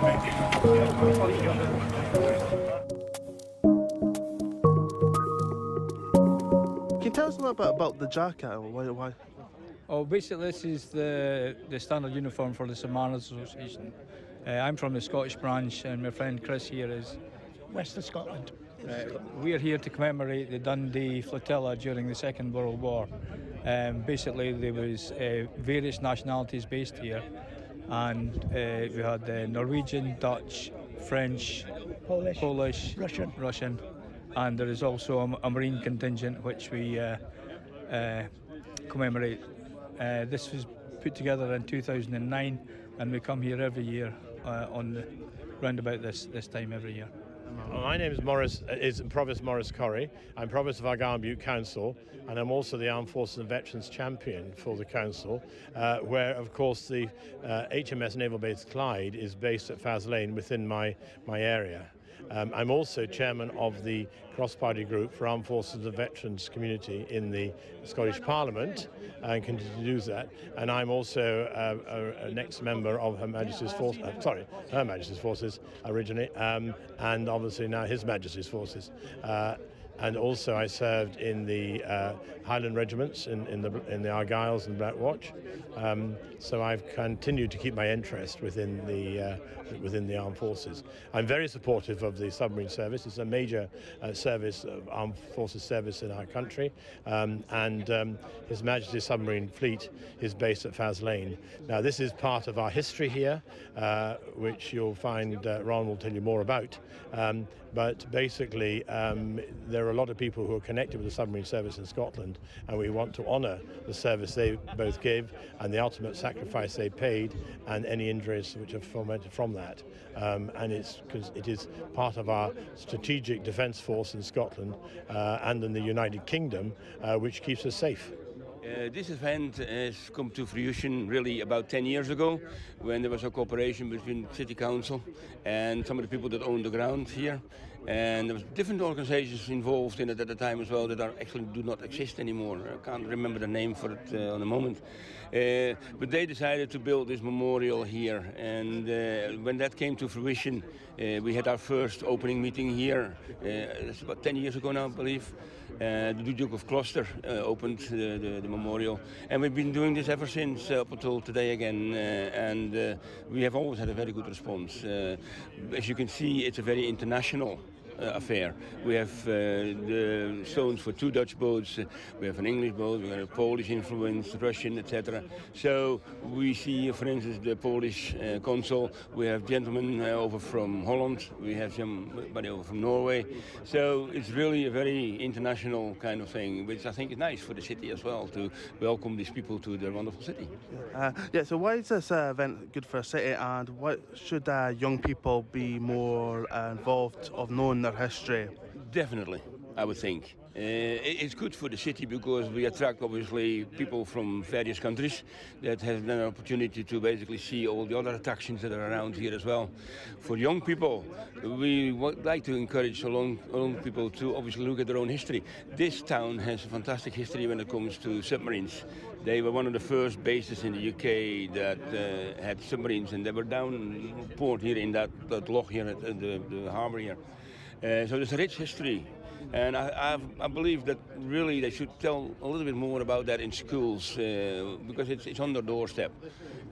Can you tell us a little bit about the jacket? Why? Oh, basically this is the standard uniform for the Submariners Association. I'm from the Scottish branch and my friend Chris here is West of Scotland. We're here to commemorate the Dundee Flotilla during the Second World War. Basically there was various nationalities based here, and we had Norwegian, Dutch, French, Polish, Russian, and there is also a Marine contingent which we commemorate. This was put together in 2009, and we come here every year round about this time every year. My name is Provost Maurice Currie. I'm Provost of Argyll Butte Council, and I'm also the Armed Forces and Veterans Champion for the Council, where, of course, the HMS Naval Base Clyde is based at Faslane within my area. I'm also chairman of the cross-party group for Armed Forces and Veterans community in the Scottish Parliament, and continue to do that. And I'm also an ex-member of Her Majesty's Forces originally, and obviously now His Majesty's Forces. And also I served in the Highland regiments in the Argylls and Black Watch. So I've continued to keep my interest within the armed forces. I'm very supportive of the submarine service. It's a major service of armed forces service in our country, and His Majesty's Submarine Fleet is based at Faslane. Now this is part of our history here, which you'll find Ron will tell you more about. But basically there are a lot of people who are connected with the submarine service in Scotland, and we want to honour the service they both gave and the ultimate sacrifice they paid, and any injuries which are fomented from that. And it is part of our strategic defence force in Scotland and in the United Kingdom, which keeps us safe. This event has come to fruition really about 10 years ago, when there was a cooperation between City Council and some of the people that own the ground here. And there was different organizations involved in it at the time as well that actually do not exist anymore. I can't remember the name for it on the moment. But they decided to build this memorial here. And when that came to fruition, we had our first opening meeting here. It's about 10 years ago now, I believe. The Duke of Gloucester opened the memorial, and we've been doing this ever since, up until today again, and we have always had a very good response. As you can see, it's a very international affair. We have the stones for 2 Dutch boats, we have an English boat, we have a Polish influence, Russian, etc. So we see, for instance, the Polish consul, we have gentlemen over from Holland, we have somebody over from Norway. So it's really a very international kind of thing, which I think is nice for the city as well, to welcome these people to their wonderful city. So why is this event good for a city, and what should young people be more involved of knowing their history? Definitely, I would think. It's good for the city because we attract obviously people from various countries that have an opportunity to basically see all the other attractions that are around here as well. For young people, we would like to encourage young people to obviously look at their own history. This town has a fantastic history when it comes to submarines. They were one of the first bases in the UK that had submarines, and they were down port here in that loch here at the harbour here. So there's a rich history, and I believe that really they should tell a little bit more about that in schools, because it's on their doorstep,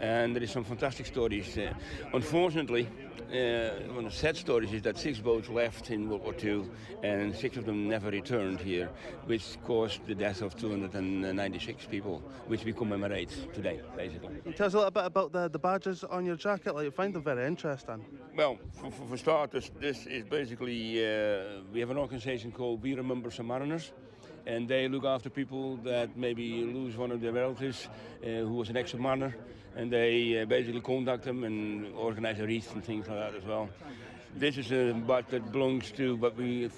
and there is some fantastic stories. Unfortunately, one of the sad stories is that 6 boats left in World War II, and 6 of them never returned here, which caused the death of 296 people, which we commemorate today, basically. Can you tell us a little bit about the badges on your jacket? I find them very interesting. Well, for starters, this is basically, we have an organization called We Remember Submariners, and they look after people that maybe lose one of their relatives who was an ex-submariner, and they basically contact them and organize a wreath and things like that as well. This is a badge that belongs to what we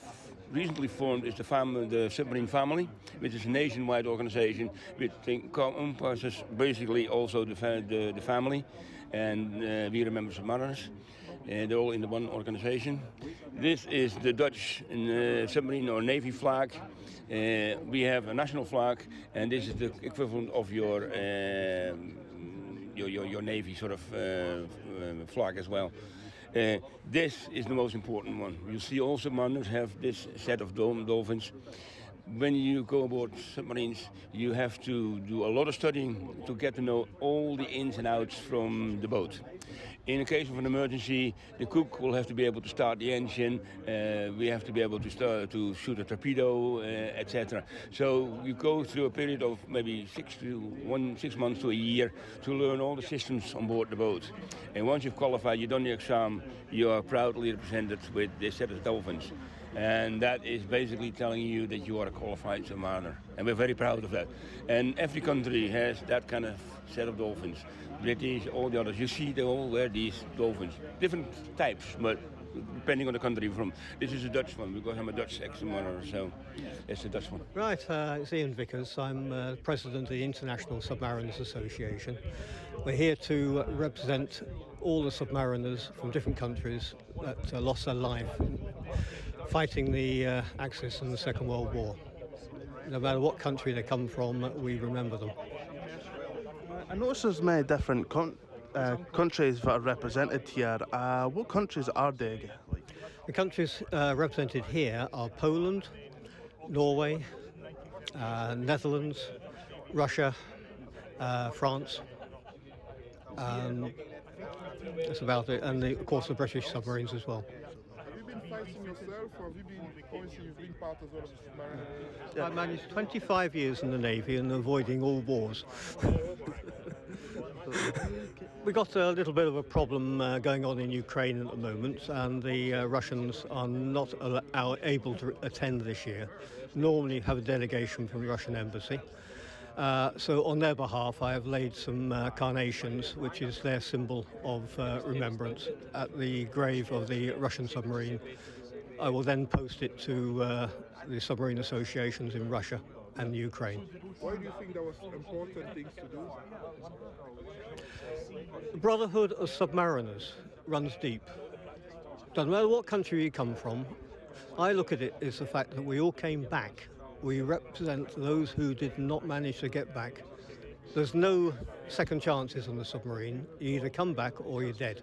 recently formed is the Submarine Family, which is a nationwide organization which encompasses basically also the family, and We Remember Submariners. They're all in the one organization. This is the Dutch submarine or Navy flag. We have a national flag, and this is the equivalent of your Navy sort of flag as well. This is the most important one. You see all submariners have this set of dolphins. When you go aboard submarines, you have to do a lot of studying to get to know all the ins and outs from the boat. In a case of an emergency, the cook will have to be able to start the engine. We have to be able to shoot a torpedo, etc. So you go through a period of maybe 6 months to a year to learn all the systems on board the boat. And once you've qualified, you've done the exam, you are proudly represented with this set of dolphins. And that is basically telling you that you are a qualified submariner. And we're very proud of that. And every country has that kind of set of dolphins. British, all the others. You see they all wear these dolphins. Different types, but depending on the country you're from. This is a Dutch one because I'm a Dutch ex-submariner, so it's a Dutch one. Right, it's Ian Vickers. I'm president of the International Submariners Association. We're here to represent all the submariners from different countries that lost their life fighting the Axis in the Second World War. No matter what country they come from, we remember them. I notice there's many different countries that are represented here. What countries are they? The countries represented here are Poland, Norway, Netherlands, Russia, France. That's about it, and of course the British submarines as well. Have you been fighting yourself, or have you been, obviously you've been part as well of the submariner? I managed 25 years in the Navy and avoiding all wars. We got a little bit of a problem going on in Ukraine at the moment, and the Russians are not able to attend this year. Normally have a delegation from the Russian embassy. So on their behalf I have laid some carnations, which is their symbol of remembrance, at the grave of the Russian submarine. I will then post it to the submarine associations in Russia and Ukraine. Why do you think that was important things to do? The brotherhood of submariners runs deep. Doesn't matter what country you come from, I look at it as the fact that we all came back. We represent those who did not manage to get back. There's no second chances on the submarine. You either come back or you're dead.